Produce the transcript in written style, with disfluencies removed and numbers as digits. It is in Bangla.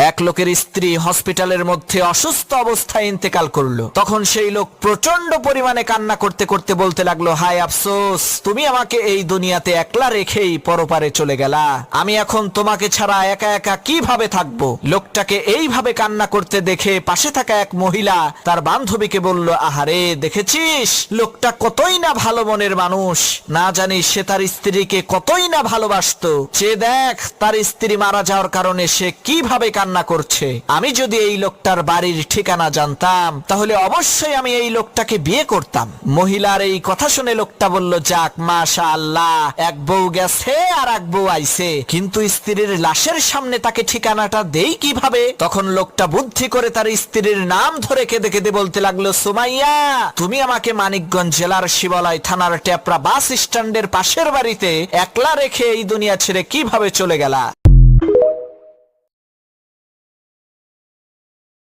এক লোকের স্ত্রী হসপিটালের মধ্যে অসুস্থ অবস্থায় ইন্তেকাল করলো। তখন সেই লোক প্রচন্ড পরিমাণে কান্না করতে করতে বলতে লাগলো, হায় আফসোস, তুমি আমাকে এই দুনিয়াতে একলা রেখেই পরপারে চলে গেলা। আমি এখন তোমাকে ছাড়া একা একা কিভাবে থাকবো? লোকটাকে এইভাবে কান্না করতে দেখে পাশে থাকা এক মহিলা তার বান্ধবীকে বলল, আহারে, দেখেছিস লোকটা কতই না ভালো মনের মানুষ, না জানিস সে তার স্ত্রীকে কতই না ভালোবাসতো। সে দেখ তার স্ত্রী মারা যাওয়ার কারণে সে কিভাবে কান্না করছে। আমি যদি এই লোকটার বাড়ির ঠিকানা জানতাম তাহলে অবশ্যই আমি এই লোকটাকে বিয়ে করতাম। মহিলার এই কথা শুনে লোকটা বলল, যাক মাশাআল্লাহ, এক বউ গেছে আর এক বউ আইছে, কিন্তু স্ত্রীর লাশের সামনে তাকে ঠিকানাটা দেই কিভাবে? তখন লোকটা বুদ্ধি করে তার স্ত্রীর নাম ধরে কেঁদে কেঁদে বলতে লাগলো, সুমাইয়া, তুমি আমাকে মানিকগঞ্জ জেলার শিবালয় থানার টেপরা বাস স্ট্যান্ডের পাশের বাড়িতে একলা রেখে এই দুনিয়া ছেড়ে কিভাবে চলে গেলা?